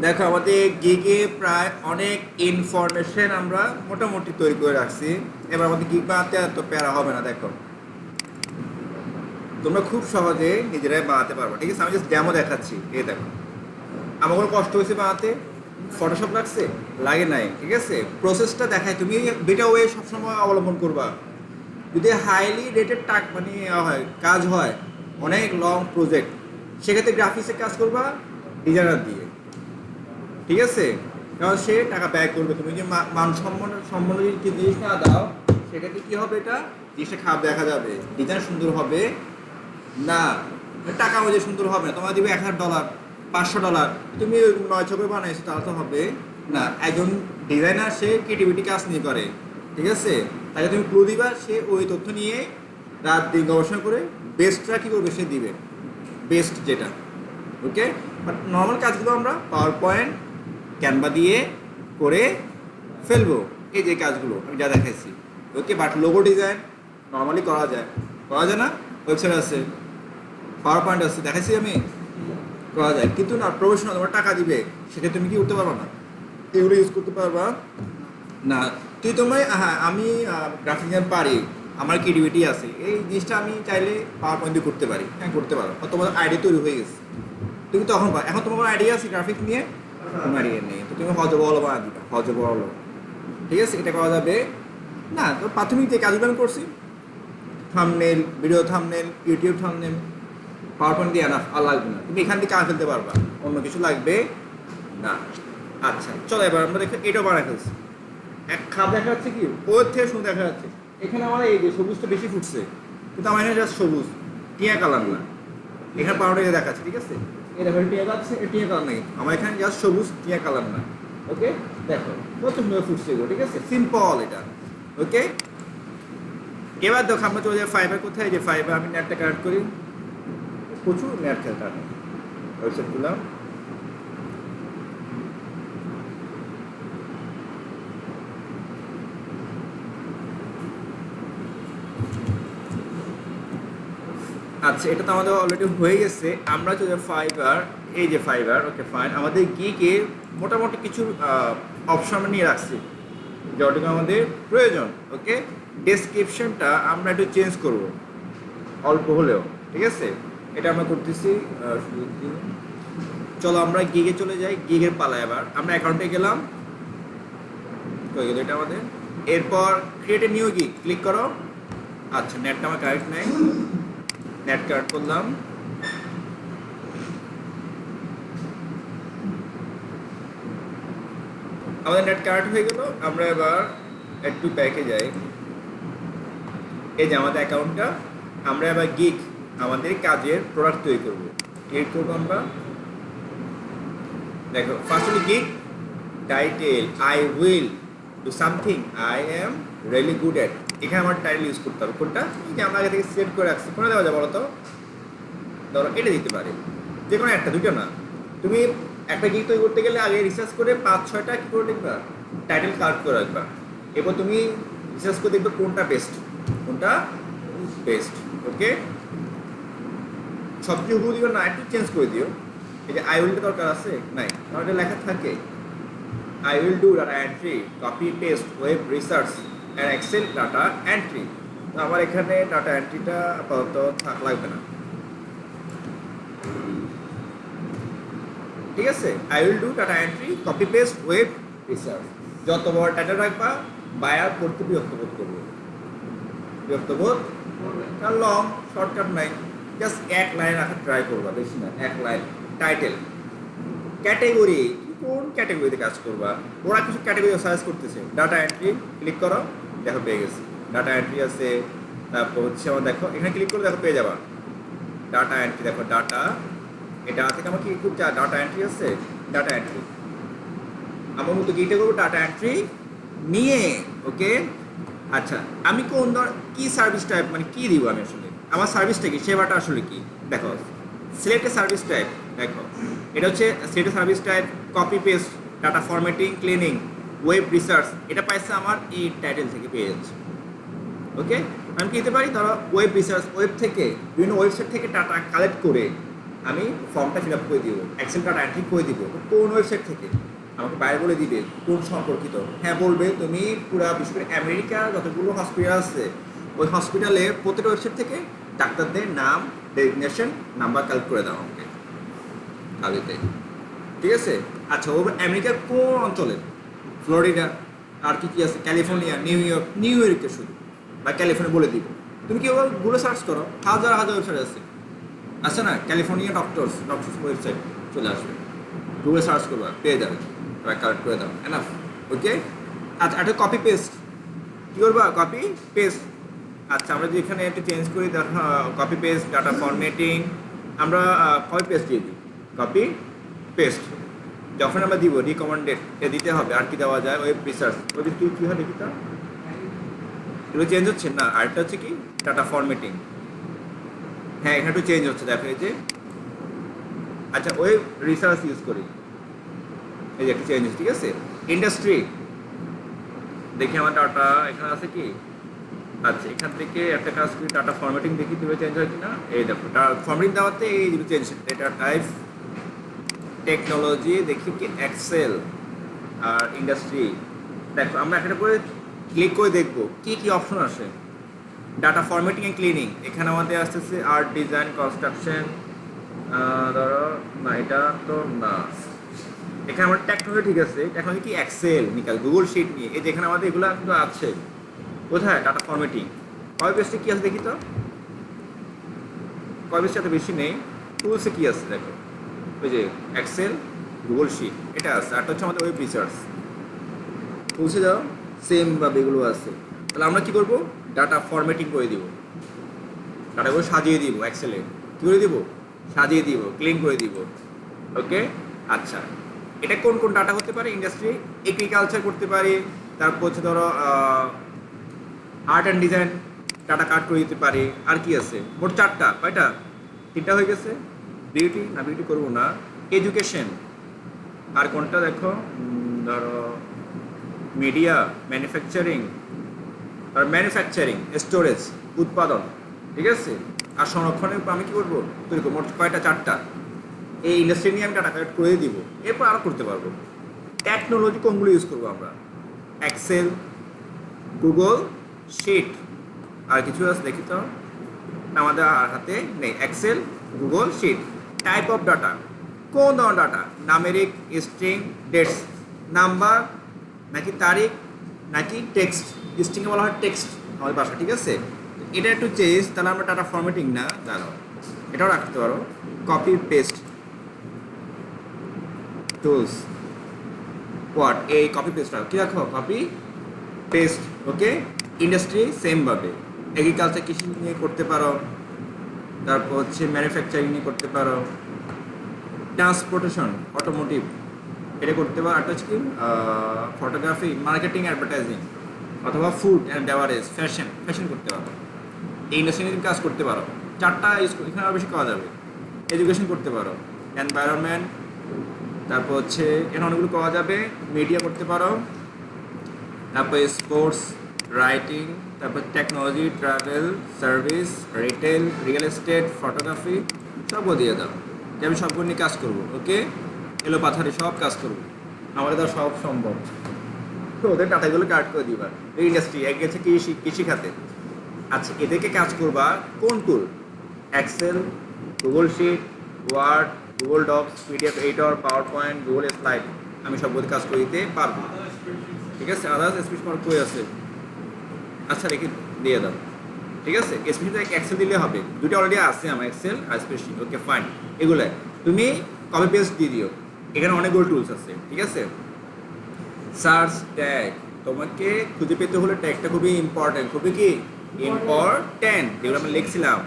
দেখো আমাদের গিগে প্রায় অনেক ইনফরমেশন আমরা মোটামুটি তৈরি করে রাখছি। এবার আমাদের গিগ বানাতে এত প্যারা হবে না। দেখো তোমরা খুব সহজে নিজেরাই বানাতে পারবো, ঠিক আছে? আমি জাস্ট ডেমো দেখাচ্ছি। এই দেখো, আমার কোনো কষ্ট হয়েছে বানাতে? ফটোশপ লাগছে? লাগে নাই, ঠিক আছে? প্রসেসটা দেখায়, তুমি দুইটা ওয়ে সবসময় অবলম্বন করবা। যদি হাইলি রেটেড মানে হয় কাজ হয়, অনেক লং প্রজেক্ট, সেক্ষেত্রে গ্রাফিক্সে কাজ করবা ডিজাইনার দিয়ে, ঠিক আছে? কারণ সে টাকা ব্যয় করবে। তুমি যে সম্মান যদি জিনিস না দাও, সেক্ষেত্রে কী হবে? এটা জিনিসটা খারাপ দেখা যাবে, ডিজাইন সুন্দর হবে না, টাকা অনুযায়ী সুন্দর হবে না। তোমার দিবে $1000, $500, তুমি ওই 9 করে বানাইছো, তাহলে তো হবে না। একজন ডিজাইনার সে ক্রিয়েটিভিটি কাজ নিয়ে করে, ঠিক আছে? তাকে তুমি ক্লু দিবা, সে ওই তথ্য নিয়ে রাত দিন গবেষণা করে বেস্টটা কী করবে সে দিবে, বেস্ট যেটা। ওকে, বাট নর্মাল কাজগুলো আমরা পাওয়ার পয়েন্ট ক্যানভা দিয়ে করে ফেলবো, এই যে কাজগুলো আমি যা দেখাইছি। ওকে, বাট লোগো ডিজাইন নর্মালি করা যায় না? ওয়েবসাইট আছে, পাওয়ার পয়েন্ট আছে, দেখাইছি আমি, করা যায়। কিন্তু না, প্রফেশনাল তোমার টাকা দিবে, সেটা তুমি কি করতে পারবা না, এগুলো ইউজ করতে পারবা না। হ্যাঁ, আমি গ্রাফিক ডিজাইন পারি, আমার ক্রিয়েটিভিটি আছে, এই জিনিসটা আমি চাইলে পাওয়ার পয়েন্ট দিয়ে করতে পারি। হ্যাঁ, করতে পারো, তোমার আইডিয়া তৈরি হয়ে গেছে। তুমি তখন এখন তোমার কোনো আইডিয়া আছে গ্রাফিক নিয়ে? কোনো আইডিয়া নেই, তো তুমি হজবল বানা দিবা, হজবল, ঠিক আছে? এটা করা যাবে না। তো প্রাথমিক যে কাজগুলো আমি করছি, thumbnail, video thumbnail, YouTube thumbnail, power point দিয়ে আর লাগবে না। তুমি এখান থেকে কাজ ফেলতে পারবা, অন্য কিছু লাগবে না। আচ্ছা চলো, এবার আমরা দেখো এটাও বানায় ফেলছি। এক খাপ দেখা যাচ্ছে কি, ওর থেকে সুন্দর দেখা যাচ্ছে। এখানে আমার এই যে সবুজটা বেশি ফুটছে, কিন্তু আমার এখানে জাস্ট সবুজ, টিয়া কালার না। এখানে পাউডার দেখাচ্ছে, ঠিক আছে? এই দেখো টিয়া যাচ্ছে, টিয়া কালার নেই আমার এখানে, জাস্ট সবুজ, টিয়া কালার না। ওকে, দেখো কত সুন্দর ফুটছে এগুলো, ঠিক আছে? সিম্পল এটা। ওকে, এবার দেখো আমরা চলে যাই ফাইবার। কোথায়? যে ফাইবার আমি নেটটা কানেক্ট করি, প্রচুর নেট খেলতে আমি ওয়েবসাইট খুললাম। আচ্ছা, এটা তো আমাদের অলরেডি হয়ে গেছে। আমরা যদি ফাইবার, এই যে ফাইবার, ওকে ফাইন, আমাদের গিগে মোটামুটি কিছু অপশন আমরা নিয়ে রাখছি যতটুকু আমাদের প্রয়োজন। ওকে, ডেসক্রিপশনটা আমরা একটু চেঞ্জ করব অল্প হলেও, ঠিক আছে? এটা আমরা করতেছি। চলো আমরা গিগে চলে যাই, গিগের পালা। এবার আমরা অ্যাকাউন্টে গেলাম, হয়ে গেল এটা আমাদের। এরপর create a new gig click করো। আচ্ছা, নেটটা আমার কারেক্ট নেই, নেট কার্ড করলাম। আমাদের নেট কার্ড হয়ে গেল। আমরা এবার একটু ব্যাকে যাই, এই যে আমাদের অ্যাকাউন্টটা। আমরা এবার গিগ আমাদের কাজের প্রোডাক্ট তৈরি করবো। ক্রিয়েট করবো আমরা। দেখো ফার্স্ট হলো gig title, I will do something I am really good at. এখানে আমার টাইটেল ইউজ করতে হবে। কোনটা? এই যে আমরা আগে থেকে সিলেক্ট করে রাখছি, কোনটা দেওয়া যায় বলো তো? ধরো এটা দিতে পারে, যে কোনো একটা, দুটো না। তুমি একটা গিগ তৈরি করতে গেলে আগে রিসার্চ করে 5-6টা কী করে লিখবা, টাইটেল কার্ড করে রাখবা। এরপর তুমি রিসার্চ করে দেখবে কোনটা বেস্ট, কোনটা বেস্ট। ওকে, সবচেয়ে উপর দিও না, একটু চেঞ্জ করে দিও। এই যে আই উইলটা দরকার আছে নাই, আমার এটা লেখা থাকে I will do data entry, copy paste, web research and Excel data entry. আমার এখানে ডাটা এন্ট্রিটা আপাতত লাগবে না, ঠিক আছে? I will do data entry, copy paste, web research. যত বড় টাইটেল রাখবা, বায়ার করতে বিরক্তবোধ করবে, বিরক্তবোধ। কারণ লং শর্টকাট নাই, জাস্ট এক লাইন রাখার ট্রাই করবা, বেশি না, এক লাইন। টাইটেল, ক্যাটেগরি, কোন ক্যাটেগরিতে কাজ করবা? ওরা কিছু ক্যাটেগরি সার্চ করতেছে। ডাটা এন্ট্রি ক্লিক করো, দেখো পেয়ে গেছি, ডাটা এন্ট্রি আছে। তারপর হচ্ছে আমার, দেখো এখানে ক্লিক করে দেখো পেয়ে যাবা ডাটা এন্ট্রি। দেখো ডাটা, এটা থেকে আমার কি খুব ডাটা এন্ট্রি আছে, ডাটা এন্ট্রি। আমার মতো গিটা করবো ডাটা এন্ট্রি নিয়ে। ওকে, আচ্ছা আমি কোন কি সার্ভিস টাইপ, মানে কি দিব আমি আসলে, আমার সার্ভিসটা কি, সেবাটা আসলে কি? দেখো সিলেক্ট সার্ভিস টাইপ, দেখো এটা হচ্ছে select service type, copy paste, data formatting, cleaning, web research. এটা পাইছে আমার এই টাইটেল থেকে পেয়ে যাচ্ছে। ওকে, আমি কি দিতে পারি? ধরো ওয়েব রিসার্চ, ওয়েব থেকে বিভিন্ন ওয়েবসাইট থেকে ডাটা কালেক্ট করে আমি ফর্মটা ফিল আপ করে দিব, এক্সেল ডাটা এন্ট্রি করে দিব, কোন ওয়েবসাইট থেকে আমাকে বাইরে বলে দিবে কোন সম্পর্কিত। হ্যাঁ বলবে তুমি পুরো বিশেষ করে আমেরিকা যতগুলো হসপিটাল আছে ওই হসপিটালে প্রতিটা ওয়েবসাইট থেকে ডাক্তারদের নাম, ডেজিগনেশন, নাম্বার কালেক্ট করে দাও আমাকে কালিতে, ঠিক আছে? আচ্ছা ও আমেরিকার কোন অঞ্চলে, ফ্লোরিডা, আর কি কি আছে, ক্যালিফোর্নিয়া, নিউ ইয়র্কে শুধু বা ক্যালিফোর্নিয়া বলে দিব। তুমি কি গুলো সার্চ করো, হাজার হাজার ওয়েবসাইট আছে না, ক্যালিফোর্নিয়া ডক্টরস ওয়েবসাইট চলে আসবে, গুগলে সার্চ করবা পেয়ে যাবে, এবার কালেক্ট করে দাও, এনাফ। ওকে, আচ্ছা একটা কপি পেস্ট কী করবা, কপি পেস্ট। আচ্ছা আমরা যদি এখানে একটু চেঞ্জ করি, কপি পেস্ট, ডাটা ফরম্যাটিং, আমরা কপি পেস্ট দিয়ে দিই, কপি পেস্ট যখন আমরা দিব রিকমেন্ডেড এ দিতে হবে। আর কি দেওয়া যায়, ওয়েব রিসার্চ, ওই কী হয় দেখি, তা এগুলো চেঞ্জ হচ্ছে না। আরেকটা হচ্ছে কি ডাটা ফরম্যাটিং, হ্যাঁ এখানে একটু চেঞ্জ হচ্ছে, দেখো এই যে। আচ্ছা ওয়েব রিসার্চ ইউজ করি, এই যে একটা চেঞ্জ হচ্ছে, ঠিক আছে। ইন্ডাস্ট্রি দেখি আমার ডাটা এখানে আছে কি, আচ্ছা এখান থেকে একটা কাজ করি, ডাটা ফরম্যাটিং দেখি তুমি চেঞ্জ হয় কিনা। এই দেখো ফরম্যাটিং দেওয়াতে এই যেগুলো চেঞ্জ হচ্ছে, ডেটা টাইপ, টেকনোলজি দেখি কি, এক্সেল আর ইন্ডাস্ট্রি। দেখো আমরা একটা করে ক্লিক করে দেখবো কি কি অপশন আসে। ডাটা ফরম্যাটিং অ্যান্ড ক্লিনিং, এখানে আমাদের আসতেছে আর্ট, ডিজাইন, কনস্ট্রাকশন, ধরো না এটা তো না, এখানে আমার টেকনোলজি, ঠিক আছে, টেকনোলজি কি, এক্সেল নিকাল, গুগল শিট নিয়ে, এই যেখানে আমাদের এগুলো কিন্তু আছে। কোথায় ডাটা ফরম্যাটিং, কয় বেসে কি আছে দেখি তো, কয় বেসে এত বেশি নেই। টুলসে কি আছে দেখো, ওই যে এক্সেল, গুগল শিট এটা আছে, আর হচ্ছে আমাদের ওয়েব রিসার্চ। টুলসে যাও, সেম ভাবে এগুলো আছে। তাহলে আমরা কি করবো, ডাটা ফরম্যাটিং করে দিব, ডাটাগুলো সাজিয়ে দিব, এক্সেলে কী করে দিব, সাজিয়ে দিব, ক্লিন করে দিব। ওকে, আচ্ছা এটা কোন কোন ডাটা হতে পারে, ইন্ডাস্ট্রি, এগ্রিকালচার করতে পারি, তারপর হচ্ছে ধরো আর্ট অ্যান্ড ডিজাইন ডাটা কাট করে দিতে পারি। আর কি আছে, মোট চারটা, কয়টা, তিনটা হয়ে গেছে। বিউটি না, বিউটি করবো না, এডুকেশন, আর কোনটা দেখো, ধরো মিডিয়া, ম্যানুফ্যাকচারিং, আর ম্যানুফ্যাকচারিং, স্টোরেজ, উৎপাদন, ঠিক আছে। আর সংরক্ষণের উপর আমি কী করবো, তৈরি করবো, মোট কয়টা, চারটা। এই ইন্ডাস্ট্রি নিয়ে আমি ডাটা কালেক্ট করে দিব, এরপর আরও করতে পারবো। টেকনোলজি কোনগুলো ইউজ করবো আমরা, এক্সেল, গুগল শিট, আর কিছু আছে দেখি তো, আমাদের হাতে নেই, Excel, Google sheet. Type of data, কোন ধরনের data, numeric, string, dates, number নাকি তারিখ নাকি টেক্সট, স্ট্রিংয়ে বলা হয় টেক্সট আমাদের ভাষা, ঠিক আছে। এটা একটু চেঞ্জ, তাহলে আমরা ডাটা ফরম্যাটিং না জানো, এটাও রাখতে পারো। কপি পেস্ট টুলস, হোয়াট, এই কপি পেস্টটা কী রাখো, কপি পেস্ট। ওকে, ইন্ডাস্ট্রি সেমভাবে, এগ্রিকালচার কৃষি নিয়ে করতে পারো, তারপর হচ্ছে ম্যানুফ্যাকচারিং নিয়ে করতে পারো, ট্রান্সপোর্টেশন, অটোমোটিভ এটা করতে পারো। আর হচ্ছে কি ফটোগ্রাফি, মার্কেটিং, অ্যাডভার্টাইজিং, অথবা ফুড অ্যান্ড বেভারেজ, ফ্যাশন করতে পারো। এই ইন্ডাস্ট্রি নিয়ে কাজ করতে পারো, চারটা এখানে আরও বেশি করা যাবে। এডুকেশন করতে পারো, এনভায়রনমেন্ট, তারপর হচ্ছে এখানে অনেকগুলো পাওয়া যাবে। মিডিয়া করতে পারো, তারপর স্পোর্টস, রাইটিং, তারপর technology, travel, service, retail, real estate, photography, সবও দিয়ে দাও যে আমি সবগুলো নিয়ে কাজ করবো। ওকে, এলো পাথারে সব কাজ করবো, আমাদের তো সব সম্ভব। তো ওদের টাটাগুলো কাট করে দিবা। এই ইন্ডাস্ট্রি এক গেছে কৃষি খাতে। আচ্ছা এদেরকে কাজ করবা কোন tool, Excel, Google sheet, Word, Google Docs, PDF editor, PowerPoint, Google slide, আমি সবগুলো কাজ করে দিতে পারবো, ঠিক আছে। আদার্স স্পিচ মার্ক কই আছে, আচ্ছা রেখে দিয়ে দাও, ঠিক আছে। স্পেশাল এক্সেল দিলে হবে, দুটো অলরেডি আছে আমার, এক্সেল আর স্প্রেডশিট। ওকে ফাইন, এগুলো তুমি কপি পেস্ট দিয়ে দিও, এখানে অনেকগুলো টুলস আছে, ঠিক আছে। সার্চ ট্যাগ, তোমাকে খুঁজে পেতে হলে ট্যাগটা খুবই ইম্পর্টেন্ট, খুবই কি ইম্পর্টেন্ট, যেগুলো আমি লিখছিলাম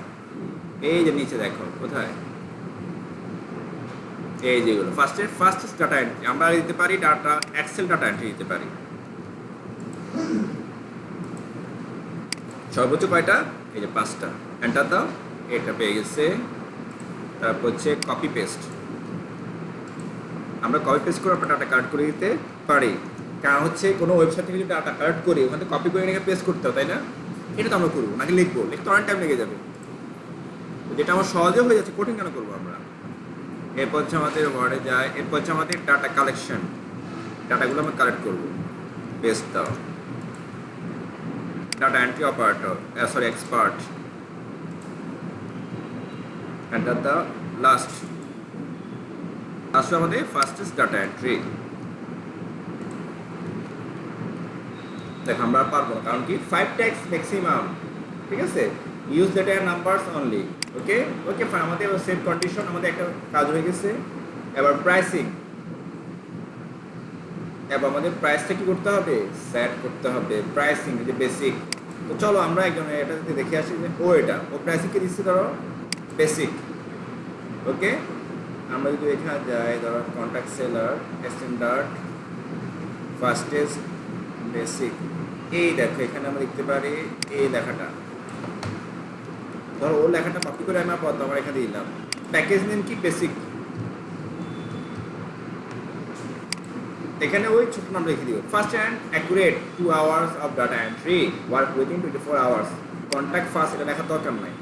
এই যে নিচে দেখো কোথায়, এই যেগুলো ফার্স্ট ডাটা এন্ট্রি আমরা দিতে পারি, ডাটা এক্সেল ডাটা এন্ট্রি দিতে পারি। সর্বোচ্চ কয়টা, এই যে 5টা, এন্টার দাও, এটা পেয়ে গেছে। তারপর হচ্ছে কপি পেস্ট, আমরা কপি পেস্ট করে আমরা ডাটা কালেক্ট করে দিতে পারি। কারণ হচ্ছে কোনো ওয়েবসাইট থেকে যদি ডাটা কালেক্ট করি ওখানে কপি করে নিয়ে পেস্ট করতে হবে, তাই না। এটা তো আমরা করবো নাকি লিখতে অনেক টাইম লেগে যাবে, যেটা আমার সহজে হয়ে যাচ্ছে, কঠিন কেন করবো আমরা। এরপর হচ্ছে আমাদের ওয়ার্ডে যায়, এরপর হচ্ছে আমাদের ডাটা কালেকশন, ডাটাগুলো আমরা কালেক্ট করবো। পেস্ট দাও, data entry operator, sorry expert, enter the last আমাদের ফার্স্টেস্ট ডাটা এন্ট্রি। দেখ আমরা পারবো না, কারণ কি 5 ট্যাক্স ম্যাক্সিমাম, ঠিক আছে। ইউজ ডেটা নাম্বারস অনলি, ওকে ওকে ফাইন। আমাদের সেভ কন্ডিশন, আমাদের একটা কাজ হয়ে গেছে। এবার প্রাইসিং, এবার আমাদের প্রাইসটা কি করতে হবে, সেট করতে হবে। প্রাইসিং যে বেসিক, তো চলো আমরা একজন এটা যদি দেখে আসি যে ও প্রাইসিং কি দিচ্ছে, ধরো বেসিক, ওকে। আমরা যদি এখানে যাই, ধরো contact seller standard fastest basic, এই দেখো এখানে আমরা দেখতে পারি এই লেখাটা, ধরো ও লেখাটা কপি করে আমি আপাতত আমরা এখানে দিলাম। প্যাকেজ নেম কি বেসিক, এখানে ওই ছোট নাম লিখে দিও। First and accurate 2 hours of data entry, work within 24 hours, contact first, এটা লেখার দরকার নাই।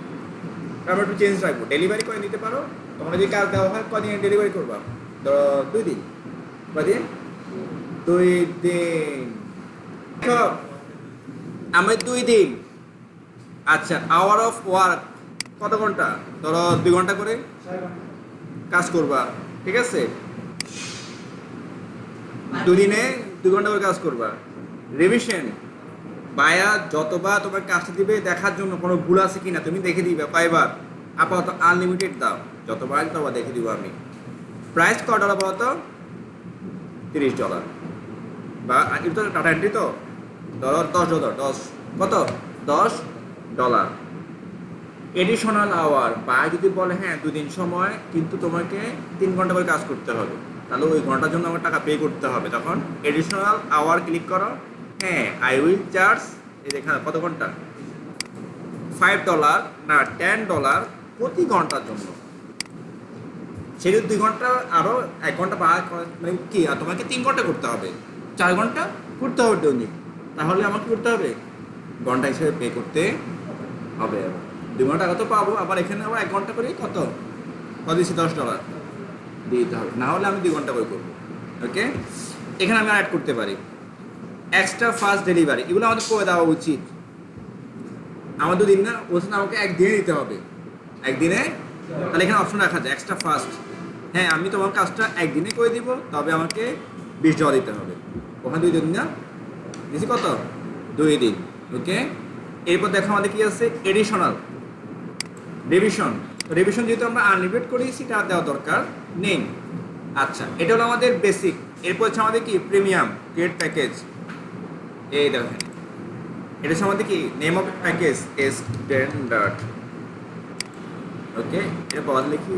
আমরা একটু চেঞ্জ রাখবো, ডেলিভারি করে নিতে পারো। তোমরা যদি কাজ দেওয়া হয় কদিনে ডেলিভারি করবা, ধরো 2 দিন, কদিন 2 দিন, আমার 2 দিন। আচ্ছা, আওয়ার অফ ওয়ার্ক কত ঘন্টা, ধরো 2 ঘন্টা করে কাজ করবা, ঠিক আছে। 2 দিনে 2 ঘন্টা করে কাজ করবা। রিভিশন, বায়ার যতবার তোমার কাজটা দিবে দেখার জন্য কোনো ভুল আছে কিনা তুমি দেখে দিবে কয়বার, আপাতত আনলিমিটেড দাও, যতবার ততবার দেখে দিব আমি। প্রাইস কত ডলার বলো তো, $30, বা এটা তো টাটা এন্ট্রি, তো ধরো $10, 10 কত, $10। এডিশনাল আওয়ার, বা যদি বলে হ্যাঁ 2 দিন সময়, কিন্তু তোমাকে 3 ঘন্টা করে কাজ করতে হবে, তাহলে ওই ঘন্টার জন্য আমার টাকা পে করতে হবে। তখন এডিশনাল আওয়ার ক্লিক করো, হ্যাঁ আই উইল চার্জ, এই দেখা কত ঘন্টা, $5 না $10 প্রতি ঘন্টার জন্য। সে যদি 2 ঘন্টা আরও 1 ঘন্টা বা মানে কি, আর তোমাকে 3 ঘন্টা করতে হবে, 4 ঘন্টা করতে হবে দৈনিক, তাহলে আমাকে করতে হবে ঘন্টা হিসেবে পে করতে হবে। 2 ঘন্টা কত পাবো, আবার এখানে আবার 1 ঘন্টা করে কত দিচ্ছি, $10 দিয়ে দিতে হবে, না হলে আমি 2 ঘন্টা করে করবো, ওকে। এখানে আমি অ্যাড করতে পারি এক্সট্রা ফাস্ট ডেলিভারি, এগুলো আমাদের করে দেওয়া উচিত। আমার 2 দিন না, ওখানে আমাকে 1 দিনে দিতে হবে, 1 দিনে। তাহলে এখানে অপশন রাখা যায় এক্সট্রা ফাস্ট, হ্যাঁ আমি তোমার কাজটা 1 দিনে করে দিব, তবে আমাকে $20 দিতে হবে। ওখানে 2 দিন না দিচ্ছি কত, 2 দিন, ওকে। এরপর দেখো আমাদের কি আছে, এডিশনাল রিভিশন। রিভিশন যেহেতু আমরা আনলিমিটেড করেছি, সেটা দেওয়া দরকার নেই। আচ্ছা, এটা হলো আমাদের বেসিক। এরপর হচ্ছে আমাদের কি প্রিমিয়াম ক্রিয়েট প্যাকেজ, এই দেখেন এটা হচ্ছে আমাদের কি নেম অফ প্যাকেজ স্ট্যান্ডার্ড, ওকে। এরপর লিখি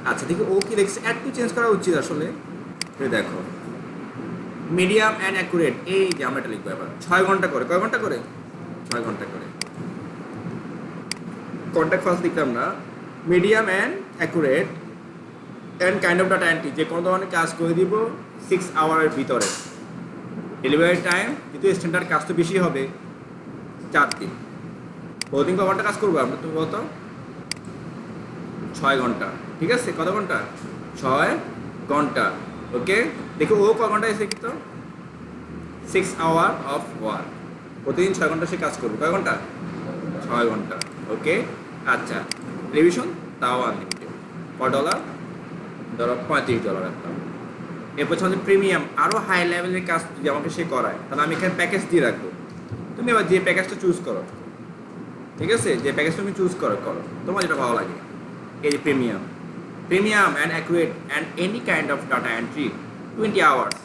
আচ্ছা দেখি ও কি লিখছে, একটু চেঞ্জ করা উচিত আসলে। দেখো মিডিয়াম অ্যান্ড অ্যাকুরেট, এই যে আমরা এটা লিখবো এবার 6 ঘন্টা করে, কয় ঘন্টা করে, 6 ঘন্টা করে। কন্ট্যাক্ট ফার্স্ট লিখলাম না, medium and accurate and kind of data entry, যে কোনো ধরনের কাজ করে দিব 6 আওয়ারের ভিতরে। ডেলিভারি টাইম কিন্তু স্ট্যান্ডার্ড কাজ তো বেশি হবে, 4 দিন। প্রতিদিন কয় ঘন্টা কাজ করবো আমরা, তুমি বলতো 6 ঘন্টা, ঠিক আছে। কত ঘন্টা, 6 ঘন্টা, ওকে। দেখো ও কয় ঘন্টা এসে কিন্তু 6 আওয়ার অফ ওয়ার্ক, প্রতিদিন 6 ঘন্টা সে কাজ করবে, কয় ঘন্টা, 6 ঘন্টা, ওকে। আচ্ছা, রিভিশন তাও আনলিমিটেড, $10, ধরো $35 একটা। এরপর হচ্ছে প্রিমিয়াম, আরও হাই লেভেলের কাজ যদি আমাকে সে করায়, তাহলে আমি এখানে প্যাকেজ দিয়ে রাখবো। তুমি এবার যে প্যাকেজটা চুজ করো, ঠিক আছে, যে প্যাকেজটা তুমি চুজ করো তোমার যেটা ভালো লাগে। এই যে premium and accurate and any kind of data entry 20 hours,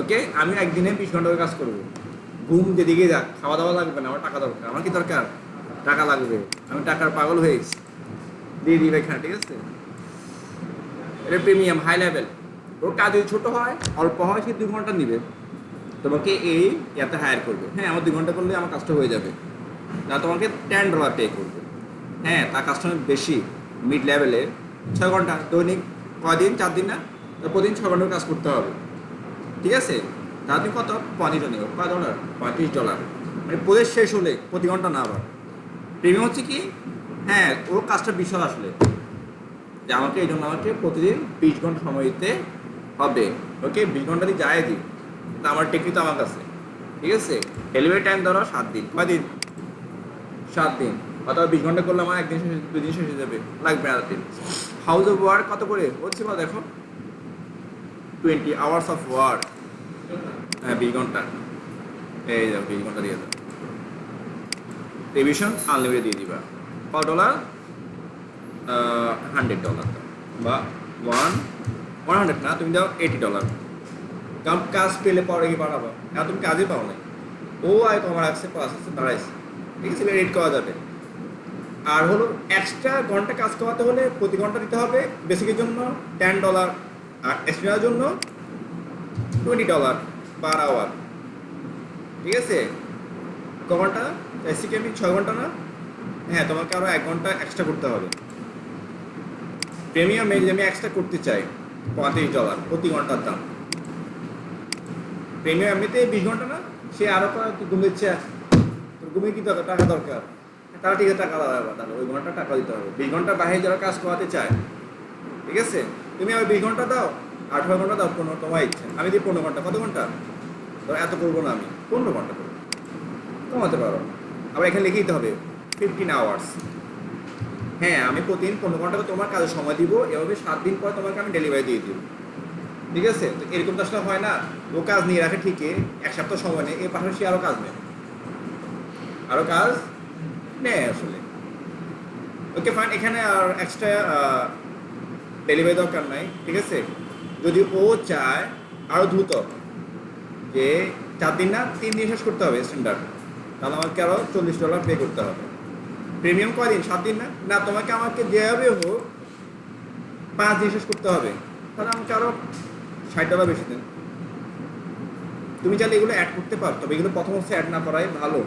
ওকে। আমি একদিনে 20 ঘন্টা করে কাজ করবো, ঘুম যেদিকে যাক, খাওয়া দাওয়া লাগবে না, আমার টাকা দরকার। আমার কি দরকার, টাকা লাগবে, আমি টাকার পাগল হয়েছি, দিয়ে দিবে এখানে, ঠিক আছে। এটা প্রিমিয়াম হাই লেভেল, ওর কাজ যদি ছোটো হয় অল্প হয়, সে 2 ঘন্টা নিবে, তোমাকে এই ইয়াতে হায়ার করবে। হ্যাঁ আমার 2 ঘন্টা করলে আমার কাজটা হয়ে যাবে, না তোমাকে $10 পে করবে। হ্যাঁ তার কাস্টমার বেশি মিড লেভেলে, 6 ঘন্টা দৈনিক, কদিন, 4 দিন না, প্রতিদিন 6 ঘন্টা কাজ করতে হবে, ঠিক আছে। তার তুমি কত, $35 নিব, কয় $35, মানে প্রজেক্ট শেষ হলে প্রতি ঘন্টা না। আবার প্রিমিয়াম হচ্ছে কি হ্যাঁ, ওর কাজটা বিশাল আসলে, যে আমাকে এই জন্য আমাকে প্রতিদিন 20 ঘন্টা সময় দিতে হবে। ওকে, 20 ঘন্টা দিয়ে যায় দিই, কিন্তু আমার টেকনিক তো আমার কাছে, ঠিক আছে। ডেলিভারি টাইম ধরো 7 দিন, কয় দিন? 7 দিন, অথবা 20 ঘন্টা করলে আমার একদিন শেষ, 2 দিন শেষ হয়ে যাবে, লাগবে না দিন। হাউস অফ ওয়ার্ক কত করে বলছি বা দেখো, 20 আওয়ার্স অফ ওয়ার্ক, হ্যাঁ 20 ঘন্টা, এই যাও 20 ঘন্টা দিয়ে দাও, রিভিশন আনলিমিটেড দিয়ে দিবা। কত ডলার? $100 বা 100 না, তুমি দাও $80। কাজ পেলে পরে কি বাড়াবো, না তুমি কাজই পাও নাই, ও আয় তোমার আসছে প্লাস আসছে বাড়াইছে, ঠিক আছে, রেট করা যাবে। আর হলো এক্সট্রা ঘন্টা কাজ করাতে হলে প্রতি ঘন্টা দিতে হবে বেসিকের জন্য $10, আর এক্সট্রার জন্য $20 পার আওয়ার, ঠিক আছে। ক ঘন্টা? বেসিকে আমি 6 ঘন্টা না, হ্যাঁ তোমাকে আরও 1 ঘন্টা এক্সট্রা করতে হবে। প্রিমিয়ামে যদি আমি এক্সট্রা করতে চাই $35 প্রতি ঘন্টার দাম। প্রিমিয়াম এমনিতে 20 ঘন্টা না, সে আরও ঘুমিয়েছে, তোর ঘুমিয়ে কি দরকার, টাকা দরকার, তারা ঠিক আছে টাকা দেওয়া, তাহলে ওই ঘন্টা টাকা দিতে হবে। 20 ঘন্টার বাইরে যারা কাজ করাতে চায়, ঠিক আছে, তুমি আমার 20 ঘন্টা দাও, 18 ঘন্টা দাও, 15, তোমার ইচ্ছা। আমি দিই 15 ঘন্টা, কত ঘন্টা? ধরো এত করবো না, আমি 15 ঘন্টা করবো, কমাতে পারো। আবার এখানে লিখে দিতে হবে 15 আওয়ার্স। হ্যাঁ, আমি প্রতিদিন 15 ঘন্টা তোমার কাজে সময় দিব, এভাবে 7 দিন পর তোমাকে আমি ডেলিভারি দিয়ে দিব, ঠিক আছে। তো এরকম তো আসলে হয় না, ও কাজ নিয়ে রাখে ঠিকই, 1 সপ্তাহ সময় নেই, এর পাশাপাশি আরও কাজ নেয়, আরও কাজ নেয় আসলে। ওকে ফাইন, এখানে আর এক্সট্রা ডেলিভারি দরকার নাই, ঠিক আছে। যদি ও চায় আরও দ্রুত, যে 4 দিন না 3 দিন শেষ করতে হবে স্ট্যান্ডার্ড, তাহলে আমাকে আরও $40 পে করতে হবে। প্রিমিয়াম কয়দিন? 7 দিন না, না তোমাকে আমাকে যেভাবে হোক 5 দিন শেষ করতে হবে, তাহলে আমাকে আরও $60 বেশি দেন। তুমি চাইলে এগুলো অ্যাড করতে পারো, তবে এগুলো প্রথম অবস্থায় অ্যাড না করাই ভালো,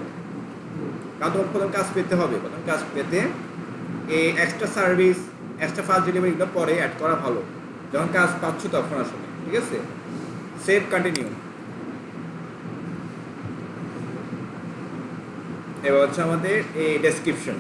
কারণ তোমার প্রথম কাজ পেতে হবে। প্রথম কাজ পেতে এই extra service, extra fast delivery এগুলো পরে অ্যাড করা ভালো, যখন কাজ পাচ্ছ তখন আসলে, ঠিক আছে। Save, continue. এবার হচ্ছে আমাদের এই ডেসক্রিপশন।